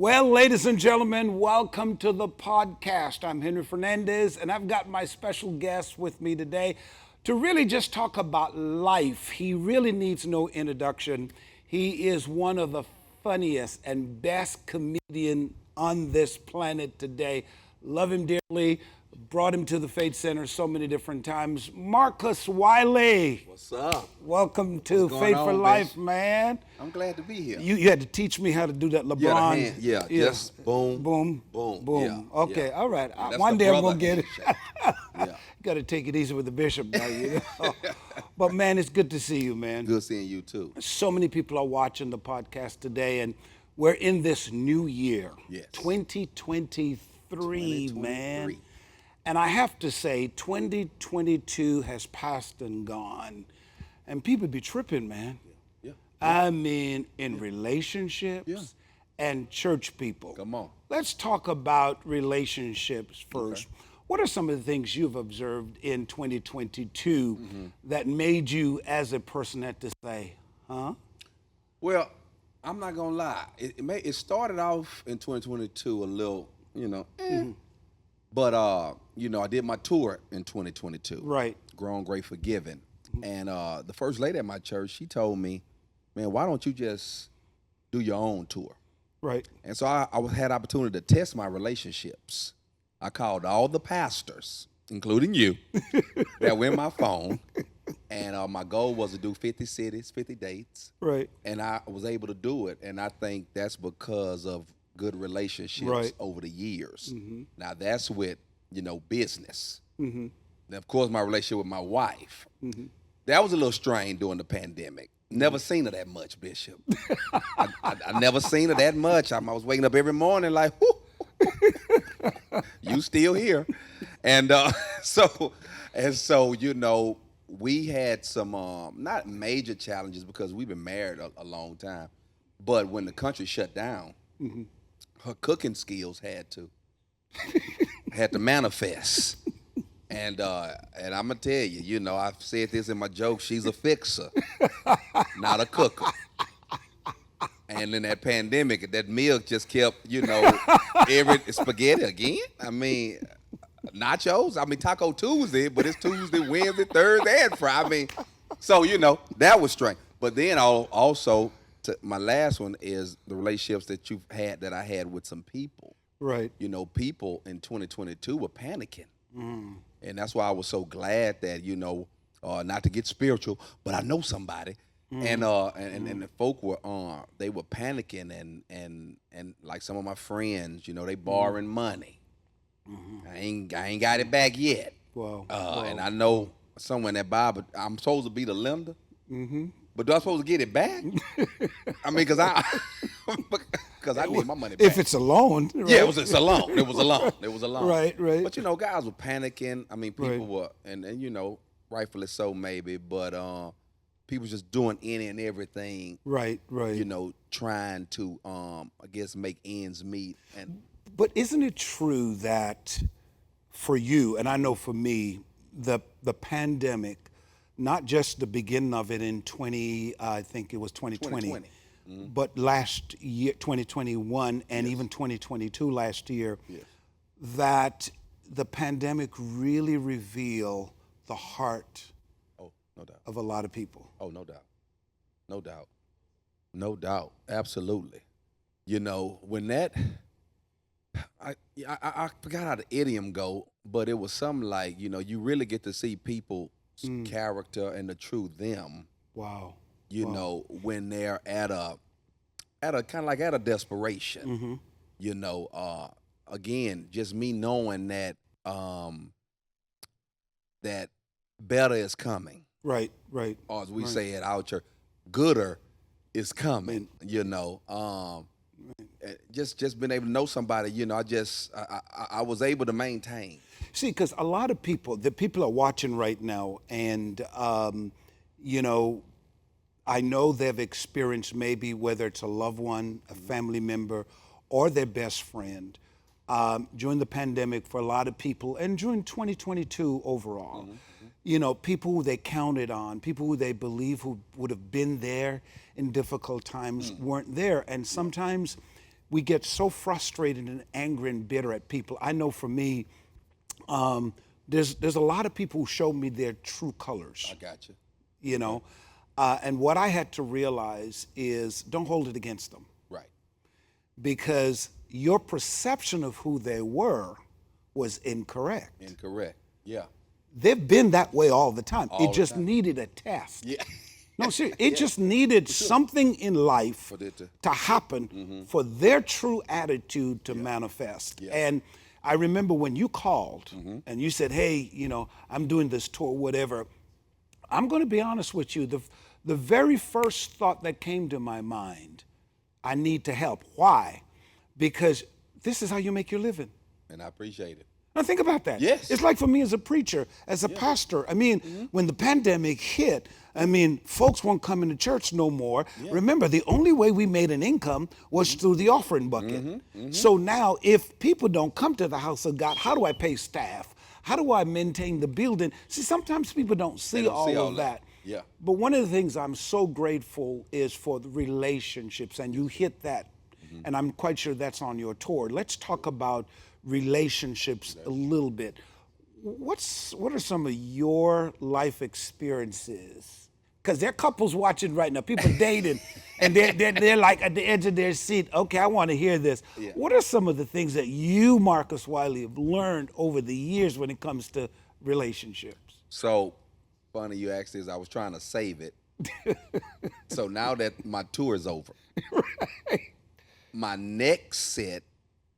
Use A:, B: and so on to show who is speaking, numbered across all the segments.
A: Well, ladies and gentlemen, welcome to the podcast. I'm Henry Fernandez, and I've got my special guest with me today to really just talk about life. He really needs no introduction. He is one of the funniest and best comedian on this planet today. Love him dearly. Brought him to the Faith Center so many different times. Marcus Wiley.
B: What's up?
A: Welcome to Faith for Life, man.
B: I'm glad to be here.
A: You had to teach me how to do that LeBron.
B: Just boom,
A: boom,
B: boom.
A: boom.
B: Yeah,
A: okay,
B: yeah.
A: all right.
B: That's
A: One
B: the
A: day I'm
B: brother
A: gonna get it.
B: Yeah.
A: Got to take it easy with the bishop now, you know. But man, it's good to see you, man.
B: Good seeing you too.
A: So many people are watching the podcast today, and we're in this new year,
B: Yes.
A: 2023, man. And I have to say, 2022 has passed and gone, and people be tripping, man.
B: Yeah.
A: I mean, in relationships and church people.
B: Come on.
A: Let's talk about relationships first. Okay. What are some of the things you've observed in 2022 that made you, as a person, have to say, huh?
B: Well, I'm not gonna lie. It started off in 2022 a little, But, I did my tour in 2022.
A: Right.
B: Grown, Great, Forgiven. And the first lady at my church, she told me, man, why don't you just do your own tour?
A: Right.
B: And so I had opportunity to test my relationships. I called all the pastors, including you, that were in my phone. And my goal was to do 50 cities, 50 dates.
A: Right.
B: And I was able to do it. And I think that's because of good relationships over the years. Now that's with, business. And of course my relationship with my wife. That was a little strained during the pandemic. Never seen her that much, Bishop. I never seen her that much. I was waking up every morning like, whoo, you still here. And so, we had some not major challenges because we've been married a long time. But when the country shut down, her cooking skills had to manifest. And I'm gonna tell you, I've said this in my joke, she's a fixer, not a cooker. And in that pandemic, that milk just kept, every spaghetti again. I mean, nachos. I mean, Taco Tuesday, but it's Tuesday, Wednesday, Thursday, and Friday. So that was strange. But then also, my last one is the relationships that I had with some people.
A: Right.
B: People in 2022 were panicking. And that's why I was so glad that, not to get spiritual, but I know somebody. And the folk were they were panicking and like some of my friends, they borrowing money. I ain't got it back yet.
A: Wow.
B: And I know somewhere in that Bible, I'm supposed to be the lender. But do I supposed to get it back? I mean, because I need my money back.
A: If it's a loan. Right?
B: Yeah, it's a loan. It was a loan.
A: Right.
B: But, guys were panicking. I mean, people were, and rightfully so maybe, but people just doing any and everything.
A: Right.
B: Trying to, I guess, make ends meet.
A: But isn't it true that for you, and I know for me, the pandemic, not just the beginning of it in 2020, but last year, 2021, and even 2022 last year, that the pandemic really revealed the heart of a lot of people.
B: Oh, no doubt. Absolutely. When that, I forgot how the idiom go, but it was something like, you really get to see people's character and the true them.
A: Wow.
B: When they're at a kind of like at a desperation. Again, just me knowing that that better is coming.
A: Right.
B: Or as we say at our church, gooder is coming. Just being able to know somebody, I was able to maintain.
A: See, because a lot of people, the people are watching right now, and, I know they've experienced maybe whether it's a loved one, a family member, or their best friend. During the pandemic for a lot of people, and during 2022 overall, people who they counted on, people who they believe who would have been there in difficult times weren't there. And sometimes we get so frustrated and angry and bitter at people. I know for me, there's a lot of people who show me their true colors.
B: I got you.
A: You know, and what I had to realize is don't hold it against them,
B: Right.
A: because your perception of who they were was incorrect.
B: Incorrect. Yeah.
A: They've been that way all the time.
B: All
A: It
B: the
A: just
B: time.
A: needed a test.
B: Yeah.
A: No, seriously, it just needed something in life
B: For it
A: to happen for their true attitude to manifest.
B: Yeah.
A: And I remember when you called and you said, hey, you know, I'm doing this tour, whatever. I'm going to be honest with you. The very first thought that came to my mind, I need to help. Why? Because this is how you make your living.
B: And I appreciate it.
A: Now think about that.
B: Yes.
A: It's like for me as a preacher, as a pastor. I mean, when the pandemic hit, I mean, folks won't come into church no more. Remember, the only way we made an income was through the offering bucket. So now if people don't come to the house of God, how do I pay staff? How do I maintain the building? See, sometimes people don't see all of that.
B: Yeah.
A: But one of the things I'm so grateful is for the relationships, and you hit that, and I'm quite sure that's on your tour. Let's talk about relationships a little bit. What are some of your life experiences? Because there are couples watching right now, people dating, and they're like at the edge of their seat. Okay, I want to hear this.
B: Yeah.
A: What are some of the things that you, Marcus Wiley, have learned over the years when it comes to relationships?
B: So funny you asked this. I was trying to save it. So now that my tour is over, my next set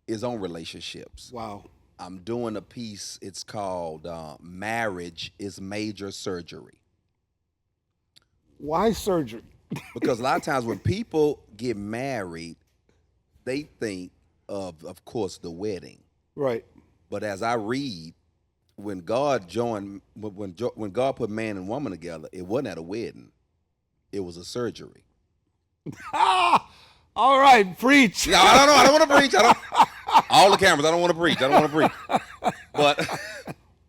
B: is on relationships.
A: Wow.
B: I'm doing a piece. It's called Marriage is Major Surgery.
A: Why surgery?
B: Because a lot of times when people get married, they think of course, the wedding.
A: Right.
B: But as I read, when God when God put man and woman together, it wasn't at a wedding. It was a surgery.
A: All right, preach.
B: No, I don't know. I don't want to preach. All the cameras. I don't want to preach. I don't want to preach.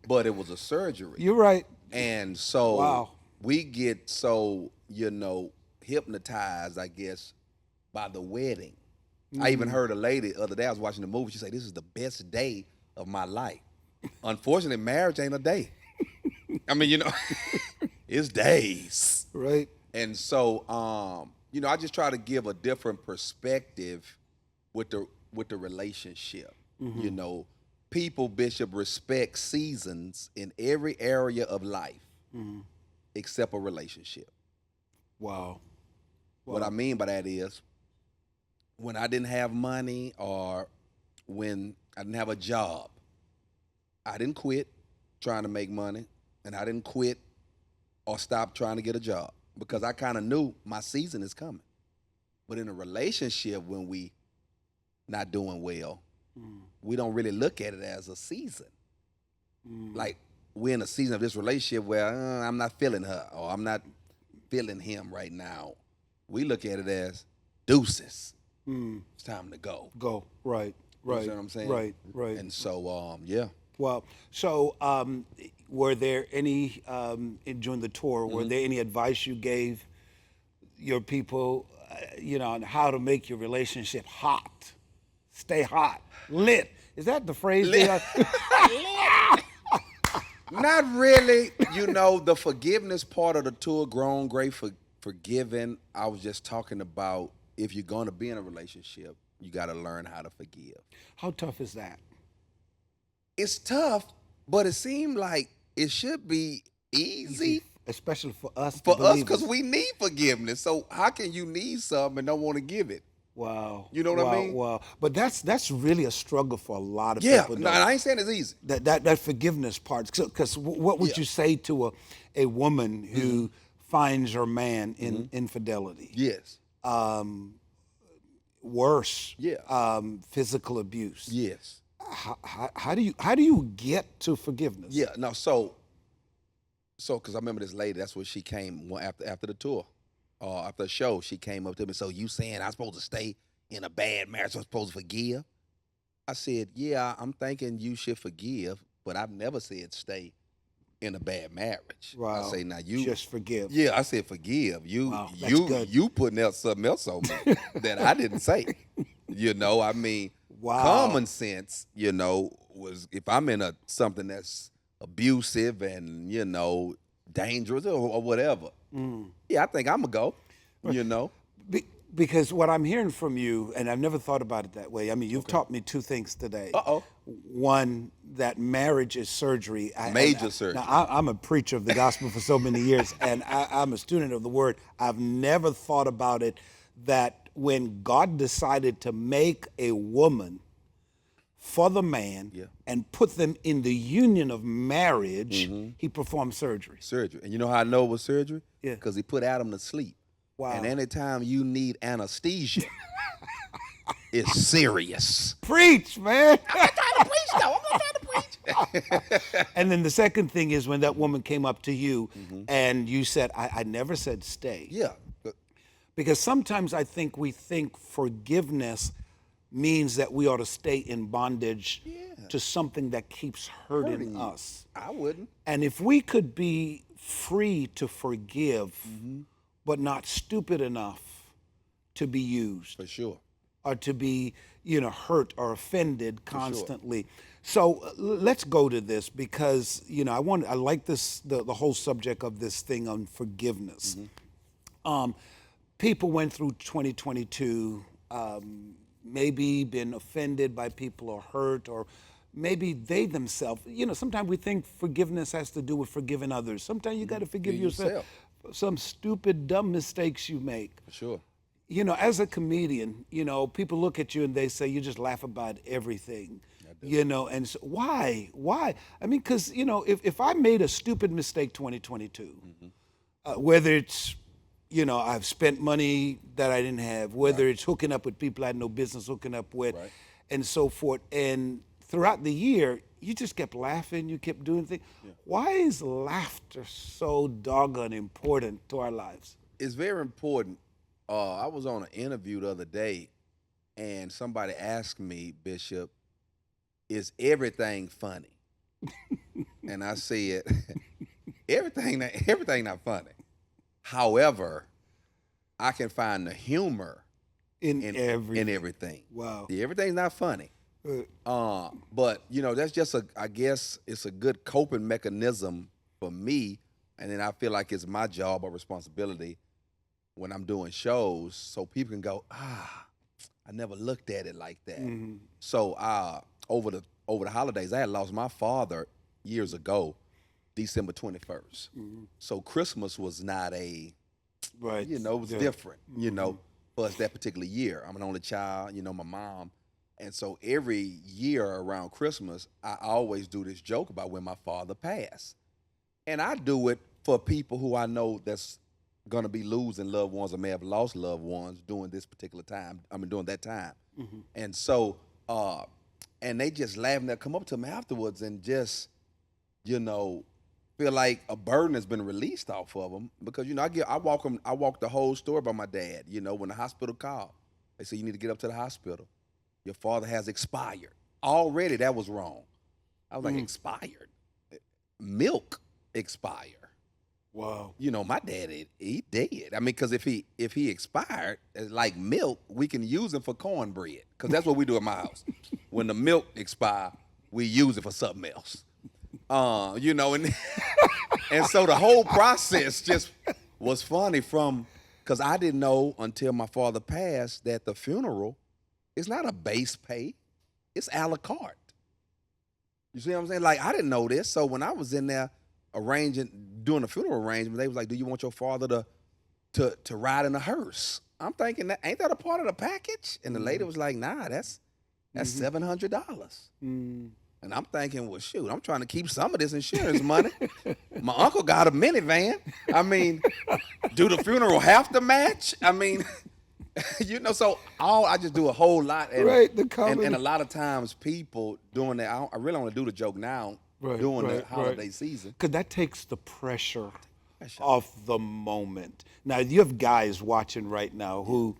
B: But it was a surgery.
A: You're right.
B: And so
A: Wow.
B: we get so, hypnotized, I guess, by the wedding. I even heard a lady the other day, I was watching the movie, she said, this is the best day of my life. Unfortunately, marriage ain't a day. I mean, it's days.
A: Right.
B: And so, I just try to give a different perspective with the relationship. People, Bishop, respect seasons in every area of life except a relationship.
A: Wow.
B: What I mean by that is when I didn't have money or when I didn't have a job, I didn't quit trying to make money, and I didn't quit or stop trying to get a job because I kind of knew my season is coming. But in a relationship, when we not doing well, we don't really look at it as a season. Like we're in a season of this relationship where I'm not feeling her or I'm not feeling him right now. We look at it as deuces. It's time to go.
A: Go. Right. Right.
B: You see what I'm saying?
A: Right. Right.
B: And so, yeah.
A: Well, so were there any, during the tour, were there any advice you gave your people, on how to make your relationship hot? Stay hot. Lit. Is that the phrase?
B: Not really. The forgiveness part of the tour, Grown, Great, Forgiven, I was just talking about if you're going to be in a relationship, you got to learn how to forgive.
A: How tough is that?
B: It's tough, but it seemed like it should be easy.
A: Especially for us.
B: For us, because we need forgiveness. So how can you need something and don't want to give it?
A: Wow.
B: You know what I mean?
A: Wow. But that's really a struggle for a lot of
B: Yeah,
A: people.
B: no, I ain't saying it's easy.
A: That forgiveness part. Because what would you say to a woman who finds her man in infidelity?
B: Yes.
A: Worse.
B: Yeah.
A: Physical abuse.
B: Yes.
A: How do you get to forgiveness?
B: Yeah. No. So because I remember this lady. That's what she came after the tour. After the show, she came up to me. So you saying I'm supposed to stay in a bad marriage? I'm supposed to forgive? I said, yeah, I'm thinking you should forgive, but I've never said stay in a bad marriage.
A: Wow.
B: I say now you
A: just forgive.
B: Yeah, I said forgive.
A: Wow, that's good.
B: You putting out something else on me that I didn't say. You know, I mean,
A: Wow.
B: common sense, you know, was if I'm in something that's abusive and, you know, dangerous or whatever. Yeah, I think I'm going to go, you know.
A: Because what I'm hearing from you, and I've never thought about it that way. I mean, you've taught me two things today.
B: Uh-oh.
A: One, that marriage is surgery.
B: Major surgery.
A: Now, I'm a preacher of the gospel for so many years, and I'm a student of the word. I've never thought about it that when God decided to make a woman for the man and put them in the union of marriage, he performed surgery.
B: Surgery. And you know how I know it was surgery?
A: Yeah.
B: Because he put Adam to sleep.
A: Wow.
B: And anytime you need anesthesia, it's serious.
A: Preach, man.
B: I'm not trying to preach, though. I'm not trying to preach.
A: And then the second thing is when that woman came up to you and you said, I never said stay.
B: Yeah.
A: Because sometimes I think we think forgiveness means that we ought to stay in bondage to something that keeps hurting us.
B: I wouldn't.
A: And if we could be free to forgive, but not stupid enough to be used.
B: For sure.
A: Or to be, hurt or offended constantly. So let's go to this because, I like this, the whole subject of this thing on forgiveness. People went through 2022, maybe been offended by people or hurt, or maybe they themselves, sometimes we think forgiveness has to do with forgiving others. Sometimes you got to forgive yourself for some stupid, dumb mistakes you make.
B: For sure.
A: As a comedian, people look at you and they say, you just laugh about everything, and so why? I mean, because, if I made a stupid mistake 2022, whether it's, I've spent money that I didn't have, whether it's hooking up with people I had no business hooking up with, and so forth. And throughout the year, you just kept laughing, you kept doing things. Why is laughter so doggone important to our lives?
B: It's very important. I was on an interview the other day, and somebody asked me, Bishop, is everything funny? And I said, everything not funny. However, I can find the humor in everything.
A: Wow.
B: Yeah, everything's not funny. But that's just I guess it's a good coping mechanism for me, and then I feel like it's my job or responsibility when I'm doing shows, so people can go, I never looked at it like that. So over the holidays, I had lost my father years ago, December 21st. So Christmas was not it was different, for us that particular year. I'm an only child, my mom. And so every year around Christmas, I always do this joke about when my father passed. And I do it for people who I know that's going to be losing loved ones or may have lost loved ones during this particular time. During that time. And so, and they just laugh and they'll come up to me afterwards and just, feel like a burden has been released off of them because, I walk the whole story about my dad, when the hospital called. They said, you need to get up to the hospital. Your father has expired. Already that was wrong. I was like, expired? Milk expired.
A: Wow.
B: My dad, he dead. I mean, because if he expired, like milk, we can use it for cornbread. Because that's what we do at my house. When the milk expire, we use it for something else. And and so the whole process just was funny because I didn't know until my father passed that the funeral is not a base pay. It's a la carte. You see what I'm saying? Like, I didn't know this. So when I was in there doing the funeral arrangement, they was like, do you want your father to ride in a hearse? I'm thinking, ain't that a part of the package? And the lady was like, nah, that's $700. And I'm thinking, well, shoot, I'm trying to keep some of this insurance money. My uncle got a minivan. I mean, do the funeral have to match? I mean, so I just do a whole lot. And, and a lot of times people doing that, I really want to do the joke now during the holiday season.
A: Because that takes the pressure off the moment. Now, you have guys watching right now who,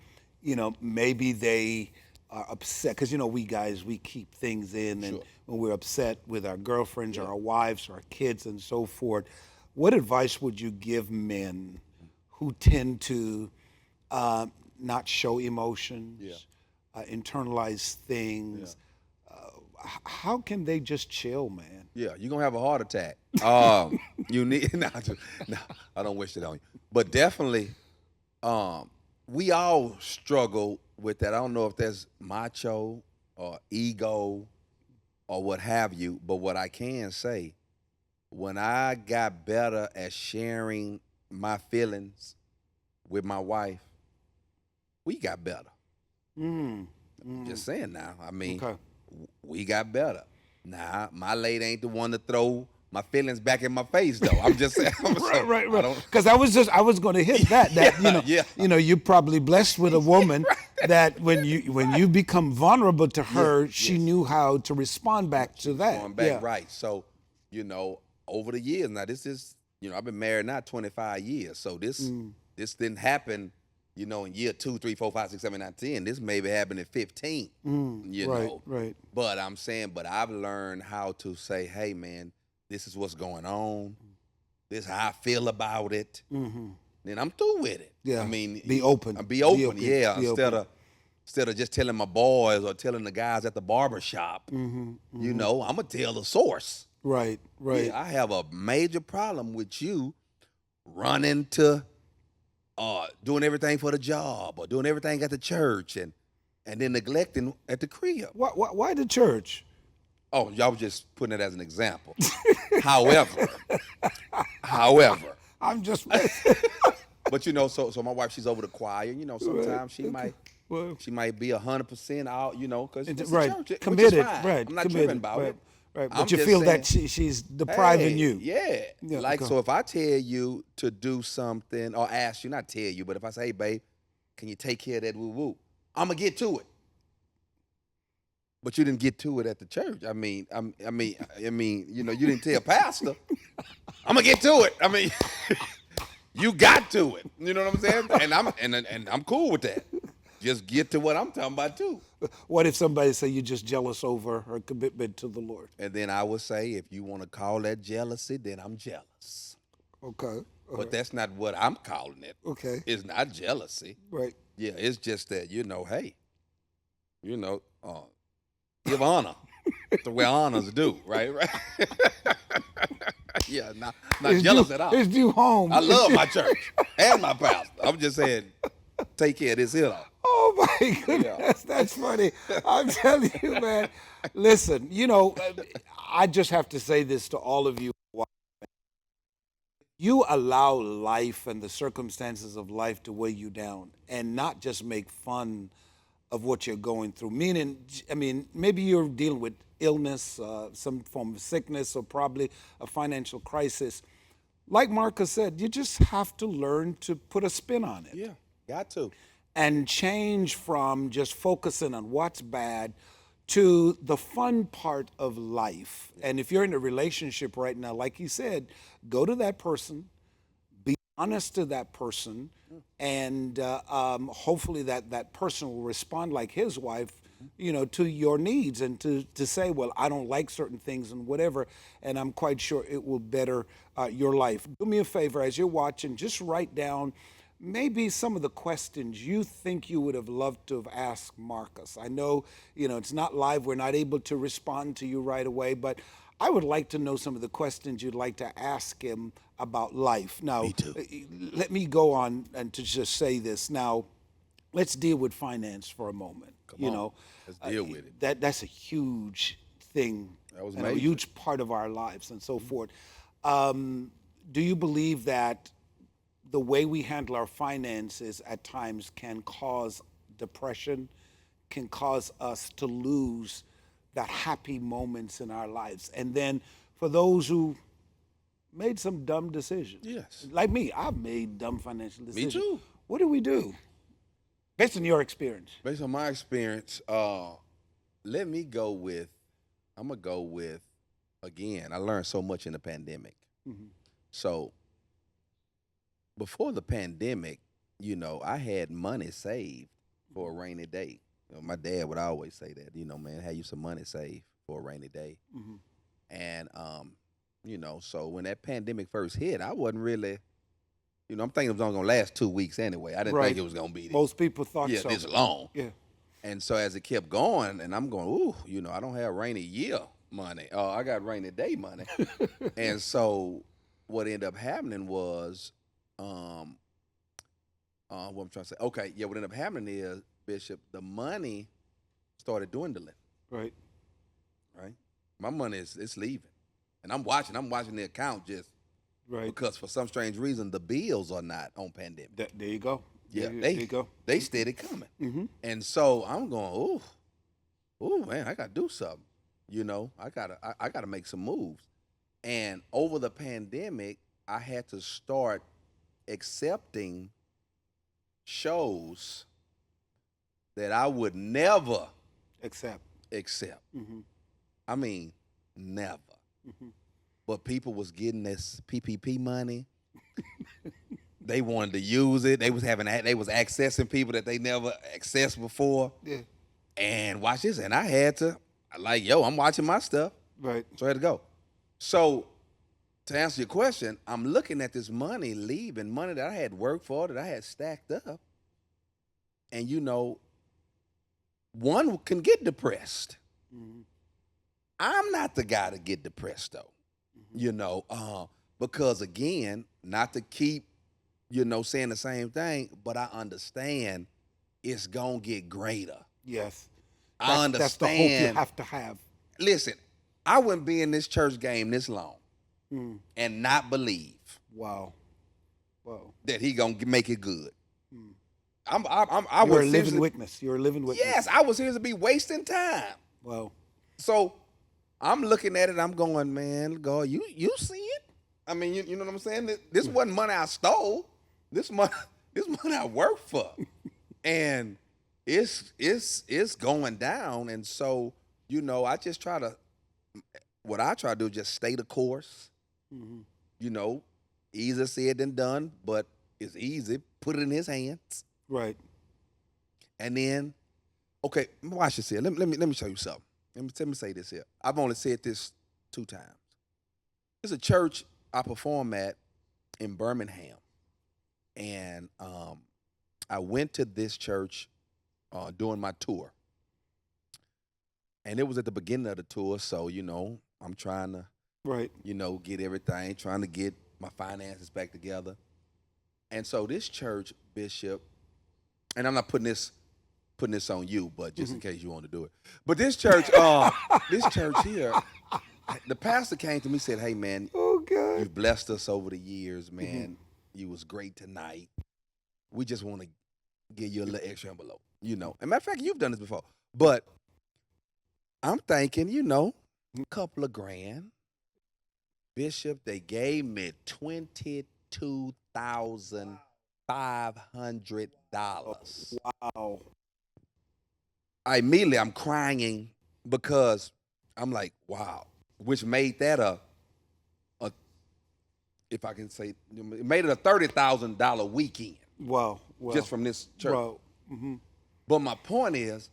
A: maybe they are upset. Because, we guys, we keep things in. And when we're upset with our girlfriends or our wives or our kids and so forth, what advice would you give men who tend to not show emotions, internalize things. How can they just chill, man?
B: Yeah, you're gonna have a heart attack. You need no, I don't wish it on you. But definitely, we all struggle with that. I don't know if that's macho or ego or what have you, but what I can say, when I got better at sharing my feelings with my wife, we got better. Just saying now. I mean,
A: Okay.
B: we got better. Nah, my lady ain't the one to throw my feelings back in my face, though. I'm just saying.
A: Right. Because I was going to hit that. You're probably blessed with a woman that when you become vulnerable to her, she knew how to respond back to that.
B: Going back, right. So, over the years now, this is, I've been married now 25 years. So this didn't happen, in year 2, 3, 4, 5, 6, 7, 9, 10. This maybe happened in 15.
A: Right.
B: But I'm saying, I've learned how to say, hey man, this is what's going on. This is how I feel about it. Then I'm through with it.
A: Yeah.
B: I mean,
A: be open.
B: Yeah. Instead of just telling my boys or telling the guys at the barber shop, I'm gonna tell the source.
A: Right.
B: Yeah, I have a major problem with you running to doing everything for the job or doing everything at the church and then neglecting at the crib.
A: Why the church?
B: Oh, y'all was just putting it as an example. However,
A: I'm just
B: but so my wife, she's over the choir. Sometimes she might be 100% out. Because it's
A: right,
B: church,
A: committed.
B: Which is fine.
A: Right,
B: I'm not
A: committed.
B: tripping about it.
A: Right, but you feel that she's depriving you.
B: Yeah. So if I tell you to do something or ask you, not tell you, but if I say, hey, babe, can you take care of that woo-woo? I'm going to get to it. But you didn't get to it at the church. I mean, you didn't tell pastor. I'm going to get to it. I mean, you got to it. You know what I'm saying? And I'm cool with that. Just get to what I'm talking about too.
A: What if somebody say you're just jealous over her commitment to the Lord?
B: And then I would say, if you want to call that jealousy, then I'm jealous.
A: Okay.
B: But that's not what I'm calling it.
A: Okay.
B: It's not jealousy.
A: Right.
B: Yeah, it's just that, hey, give honor the way honors do, right? Yeah, not jealous at all.
A: It's due home.
B: I love my church and my pastor. I'm just saying, take care of this here, though.
A: Oh my goodness, that's funny. I'm telling you, man. Listen, I just have to say this to all of you. You allow life and the circumstances of life to weigh you down and not just make fun of what you're going through. Maybe you're dealing with illness, some form of sickness, or probably a financial crisis. Like Marcus said, you just have to learn to put a spin on it.
B: Yeah, got to.
A: And change from just focusing on what's bad to the fun part of life. And if you're in a relationship right now, like he said, go to that person, be honest to that person, and hopefully that person will respond like his wife, to your needs and to say, well, I don't like certain things and whatever, and I'm quite sure it will better your life. Do me a favor, as you're watching, just write down maybe some of the questions you think you would have loved to have asked Marcus. I know, it's not live. We're not able to respond to you right away, but I would like to know some of the questions you'd like to ask him about life. Now,
B: me too.
A: Let me go on and to just say this. Now, let's deal with finance for a moment.
B: Come on. Let's deal with it.
A: That's a huge thing.
B: That was
A: a
B: major.
A: huge part of our lives and so forth. Do you believe that the way we handle our finances at times can cause depression, can cause us to lose that happy moments in our lives? And then for those who made some dumb decisions.
B: Yes.
A: Like me, I've made dumb financial decisions.
B: Me too.
A: What do we do? Based on your experience.
B: Based on my experience, I'm going to go with, again, I learned so much in the pandemic. So before the pandemic, I had money saved for a rainy day. My dad would always say that, man, have you some money saved for a rainy day. And, so when that pandemic first hit, I wasn't really, I'm thinking it was only going to last 2 weeks anyway. I didn't think it was going to be
A: Most people thought so.
B: this long.
A: Yeah.
B: And so as it kept going, and I'm going, ooh, you know, I don't have rainy year money. I got rainy day money. And so what ended up happening was, what I'm trying to say, okay, yeah, what ended up happening is, Bishop, the money started dwindling.
A: Right.
B: Right? My money it's leaving. And I'm watching the account just
A: Right.
B: because for some strange reason the bills are not on pandemic.
A: There you go.
B: Yeah,
A: there you go.
B: They steady coming. And so I'm going, ooh, man, I gotta do something. You know, I gotta make some moves. And over the pandemic, I had to start accepting shows that I would never
A: Accept.
B: I mean, never. But people was getting this PPP money. They wanted to use it. They was accessing people that they never accessed before.
A: Yeah.
B: And watch this. And I had to, like, yo, I'm watching my stuff.
A: Right.
B: So I had to go. So to answer your question, I'm looking at this money leaving, money that I had worked for, that I had stacked up. And, you know, one can get depressed. I'm not the guy to get depressed, though, you know, because, again, not to keep, you know, saying the same thing, but I understand it's going to get greater.
A: Yes.
B: I understand.
A: That's the hope you have to have.
B: Listen, I wouldn't be in this church game this long and not believe
A: Wow.
B: that he going to make it good.
A: You're a living witness. You're a living witness.
B: Yes, I was here to be wasting time.
A: Wow.
B: So I'm looking at it, I'm going, man, God, you see it? I mean, you know what I'm saying? This wasn't money I stole. This money I worked for. And it's going down. And so, you know, what I try to do is just stay the course. You know, easier said than done, but it's easy. Put it in his hands.
A: Right.
B: And then, okay, watch this here. Let me show you something. Let me say this here. I've only said this 2 times. There's a church I perform at in Birmingham. And I went to this church during my tour. And it was at the beginning of the tour, so, you know, I'm trying to,
A: Right.
B: you know, get everything, trying to get my finances back together. And so this church, Bishop, and I'm not putting this on you, but just in case you want to do it. But this church, here, the pastor came to me and said, hey, man,
A: Oh, God.
B: you've blessed us over the years, man. You was great tonight. We just want to give you a little extra envelope, you know. And matter of fact, you've done this before. But I'm thinking, you know, a couple of grand. Bishop, they gave me $22,500.
A: Wow.
B: I'm crying because I'm like, wow, which made that if I can say, it made it a $30,000 weekend.
A: Wow.
B: Just from this church.
A: Wow.
B: But my point is,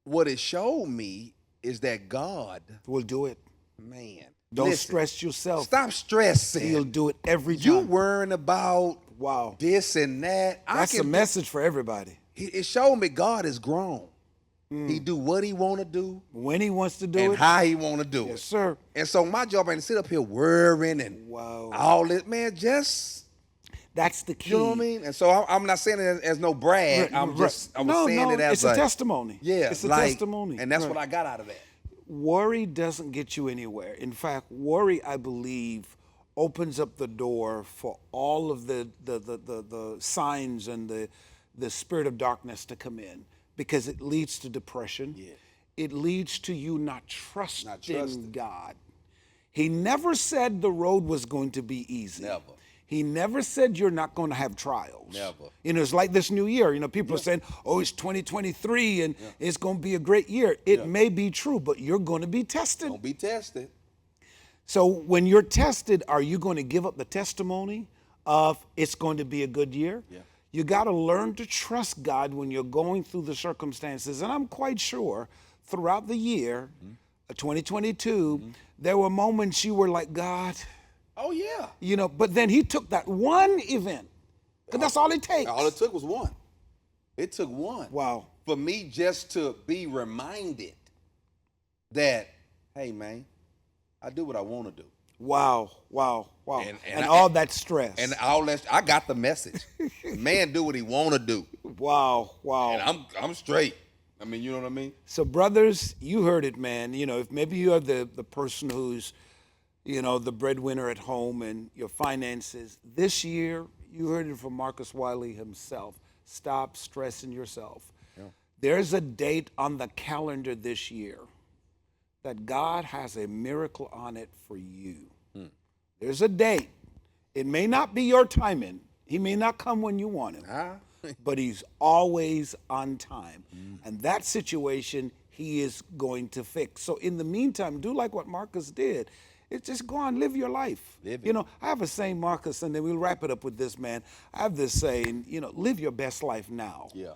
B: what it showed me is that God
A: We'll do it.
B: Man.
A: Don't
B: listen,
A: stress yourself.
B: Stop stressing.
A: He'll do it every time.
B: You worrying about
A: Wow.
B: this and that.
A: That's a message for everybody.
B: It showed me God is grown. He do what he want to do.
A: When he wants to do
B: and
A: it.
B: how he want to do it.
A: Yes, sir.
B: And so my job ain't to sit up here worrying and all this. Man, just.
A: That's the key.
B: You know what I mean? And so I'm not saying it as no brag. I was saying it as
A: it's a testimony.
B: Yeah.
A: It's a testimony.
B: And that's what I got out of that.
A: Worry doesn't get you anywhere. In fact, worry, I believe, opens up the door for all of the signs and the spirit of darkness to come in, because it leads to depression.
B: Yeah.
A: It leads to you not trusting God. He never said the road was going to be easy.
B: Never.
A: He never said you're not going to have trials.
B: Never.
A: You know, it's like this new year. You know, people are saying, oh, it's 2023 and it's going to be a great year. It may be true, but you're going to be tested.
B: Don't be tested.
A: So when you're tested, are you going to give up the testimony of it's going to be a good year?
B: Yeah.
A: You got to learn to trust God when you're going through the circumstances. And I'm quite sure throughout the year, 2022, there were moments you were like, God.
B: Oh, yeah.
A: You know, but then he took that one event, because that's all it takes.
B: All it took was one. It took one.
A: Wow.
B: for me just to be reminded that, hey man, I do what I want to do.
A: Wow, wow, wow. And
B: I-
A: all that stress.
B: And all that, I got the message. Man do what he want to do.
A: Wow, wow.
B: And I'm straight. I mean, you know what I mean?
A: So brothers, you heard it, man. You know, if maybe you are the person who's, you know, the breadwinner at home and your finances, this year, you heard it from Marcus Wiley himself. Stop stressing yourself.
B: Yeah.
A: There's a date on the calendar this year that God has a miracle on it for you. There's a date. It may not be your timing. He may not come when you want him, but he's always on time. And that situation he is going to fix. So in the meantime, do like what Marcus did. It's just go on, live your life. You know, I have a saying, Marcus, and then we'll wrap it up with this, man. I have this saying, you know, live your best life now.
B: Yeah.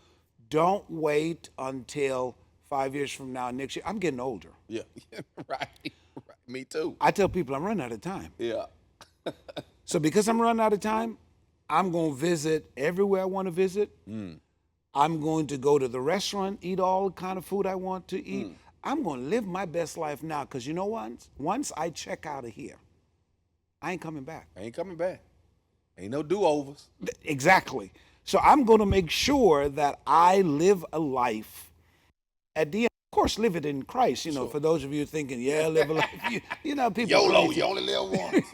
A: Don't wait until 5 years from now, next year. I'm getting older.
B: Yeah. Right. Me too.
A: I tell people I'm running out of time.
B: Yeah.
A: So because I'm running out of time, I'm going to visit everywhere I want to visit. I'm going to go to the restaurant, eat all the kind of food I want to eat. I'm going to live my best life now because you know what? Once I check out of here, I ain't coming back.
B: I ain't coming back. Ain't no do-overs.
A: Exactly. So I'm going to make sure that I live a life at the end. Of course, live it in Christ. You know, for those of you thinking, yeah, live a life. You know, people.
B: YOLO, you only live once.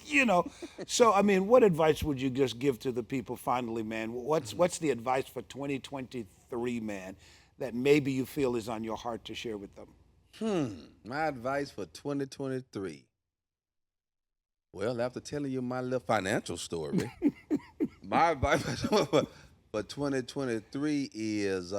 A: You know, so I mean, what advice would you just give to the people finally, man? What's the advice for 2023, man, that maybe you feel is on your heart to share with them?
B: My advice for 2023. Well, after telling you my little financial story, my advice for 2023 is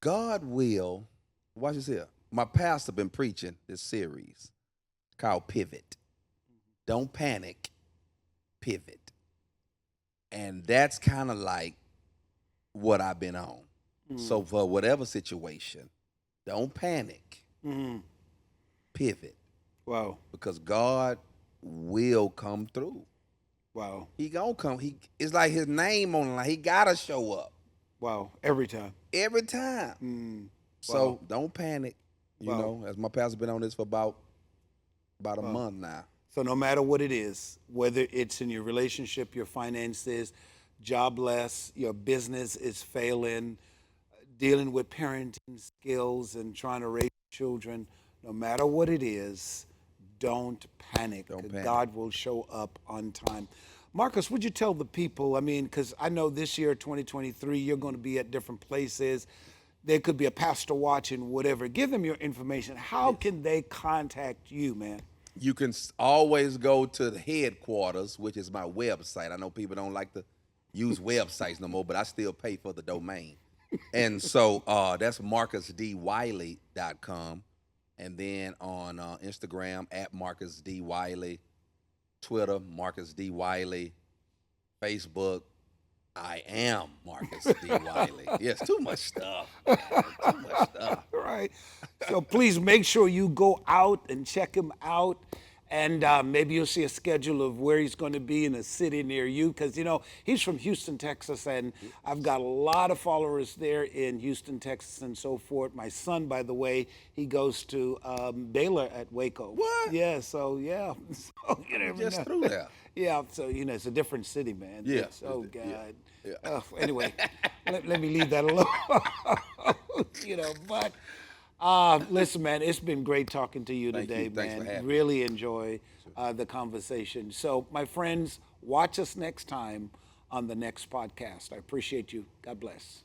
B: God will, watch this here. My pastor been preaching this series called Pivot. Don't panic, pivot. And that's kind of like what I've been on. So for whatever situation, don't panic, pivot.
A: Wow.
B: Because God will come through.
A: Wow.
B: He gonna come. It's like his name on the line. He gotta show up.
A: Wow. Every time.
B: Every time. So don't panic. You know, as my pastor been on this for about a month now.
A: So no matter what it is, whether it's in your relationship, your finances, jobless, your business is failing, dealing with parenting skills and trying to raise children, no matter what it is, don't panic. God will show up on time. Marcus, would you tell the people, I mean, because I know this year, 2023, you're going to be at different places. There could be a pastor watching, whatever. Give them your information. How can they contact you, man?
B: You can always go to the headquarters, which is my website. I know people don't like to use websites no more, but I still pay for the domain. And so that's marcusdwiley.com. And then on Instagram, at Marcus D. Wiley. Twitter, Marcus D. Wiley. Facebook, I am Marcus D. Wiley. Yes, too much stuff. Man. Too much stuff.
A: Right. So please make sure you go out and check him out. And maybe you'll see a schedule of where he's going to be in a city near you. Because, you know, he's from Houston, Texas. And I've got a lot of followers there in Houston, Texas and so forth. My son, by the way, he goes to Baylor at Waco.
B: What?
A: Yeah, so, yeah. So, you never
B: Just
A: know.
B: through there.
A: Yeah, so, you know, it's a different city, man.
B: Yeah.
A: Oh, God.
B: Yeah.
A: Anyway, let me leave that alone. You know, but listen, man, it's been great talking to you today,
B: you. Thanks
A: man.
B: for having me.
A: Really enjoy the conversation. So, my friends, watch us next time on the next podcast. I appreciate you. God bless.